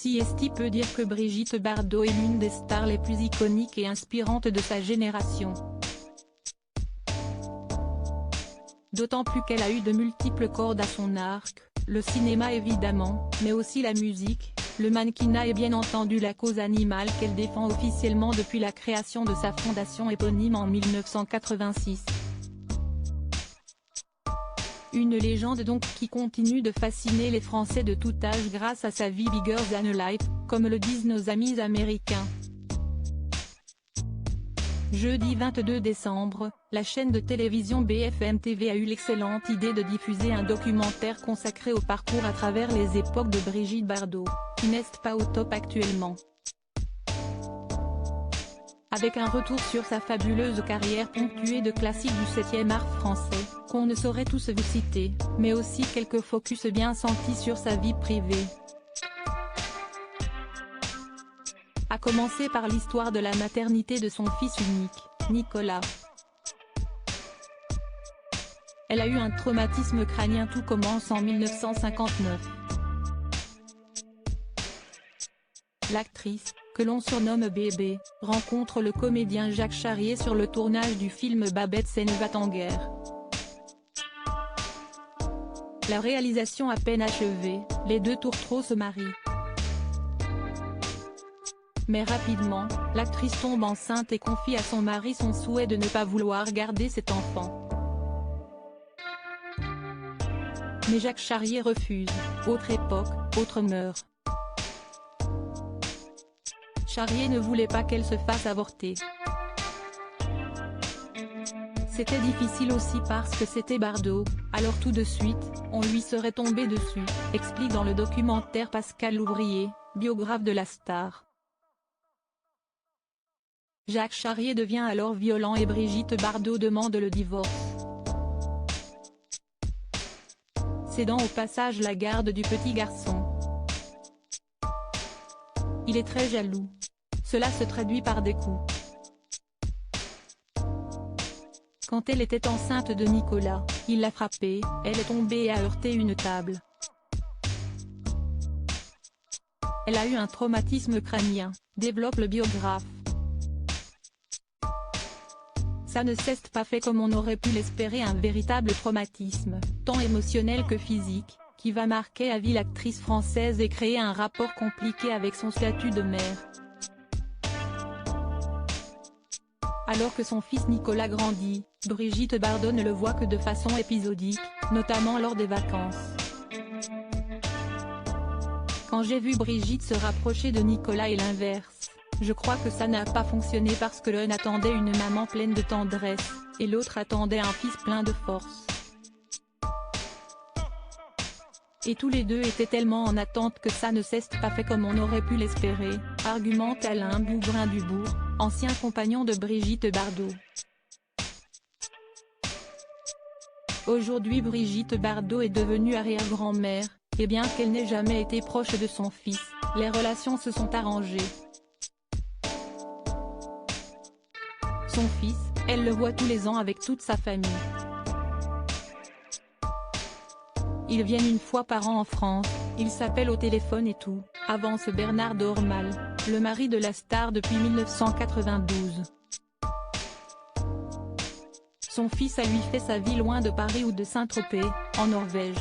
CST peut dire que Brigitte Bardot est l'une des stars les plus iconiques et inspirantes de sa génération. D'autant plus qu'elle a eu de multiples cordes à son arc, le cinéma évidemment, mais aussi la musique, le mannequinat et bien entendu la cause animale qu'elle défend officiellement depuis la création de sa fondation éponyme en 1986. Une légende donc qui continue de fasciner les Français de tout âge grâce à sa vie bigger than life, comme le disent nos amis américains. Jeudi 22 décembre, la chaîne de télévision BFM TV a eu l'excellente idée de diffuser un documentaire consacré au parcours à travers les époques de Brigitte Bardot, qui n'est pas au top actuellement. Avec un retour sur sa fabuleuse carrière ponctuée de classiques du 7e art français, qu'on ne saurait tous vous citer, mais aussi quelques focus bien sentis sur sa vie privée. À commencer par l'histoire de la maternité de son fils unique, Nicolas. Elle a eu un traumatisme crânien. Tout commence en 1959. L'actrice, que l'on surnomme Bébé, rencontre le comédien Jacques Charrier sur le tournage du film Babette s'en va en guerre. La réalisation à peine achevée, les deux tourtereaux se marient. Mais rapidement, l'actrice tombe enceinte et confie à son mari son souhait de ne pas vouloir garder cet enfant. Mais Jacques Charrier refuse, autre époque, autre mœurs. Charrier ne voulait pas qu'elle se fasse avorter. C'était difficile aussi parce que c'était Bardot, alors tout de suite, on lui serait tombé dessus, explique dans le documentaire Pascal Louvrier, biographe de la star. Jacques Charrier devient alors violent et Brigitte Bardot demande le divorce. Cédant au passage la garde du petit garçon. Il est très jaloux. Cela se traduit par des coups. Quand elle était enceinte de Nicolas, il l'a frappée, elle est tombée et a heurté une table. Elle a eu un traumatisme crânien, développe le biographe. Ça ne s'est pas fait comme on aurait pu l'espérer, un véritable traumatisme, tant émotionnel que physique, qui va marquer à vie l'actrice française et créer un rapport compliqué avec son statut de mère. Alors que son fils Nicolas grandit, Brigitte Bardot ne le voit que de façon épisodique, notamment lors des vacances. Quand j'ai vu Brigitte se rapprocher de Nicolas et l'inverse, je crois que ça n'a pas fonctionné parce que l'un attendait une maman pleine de tendresse, et l'autre attendait un fils plein de force. Et tous les deux étaient tellement en attente que ça ne s'est pas fait comme on aurait pu l'espérer, argumente Alain Bougrain-Dubourg, ancien compagnon de Brigitte Bardot. Aujourd'hui Brigitte Bardot est devenue arrière-grand-mère, et bien qu'elle n'ait jamais été proche de son fils, les relations se sont arrangées. Son fils, elle le voit tous les ans avec toute sa famille. Ils viennent une fois par an en France, ils s'appellent au téléphone et tout, avance Bernard Dormal, le mari de la star depuis 1992. Son fils a lui fait sa vie loin de Paris ou de Saint-Tropez, en Norvège.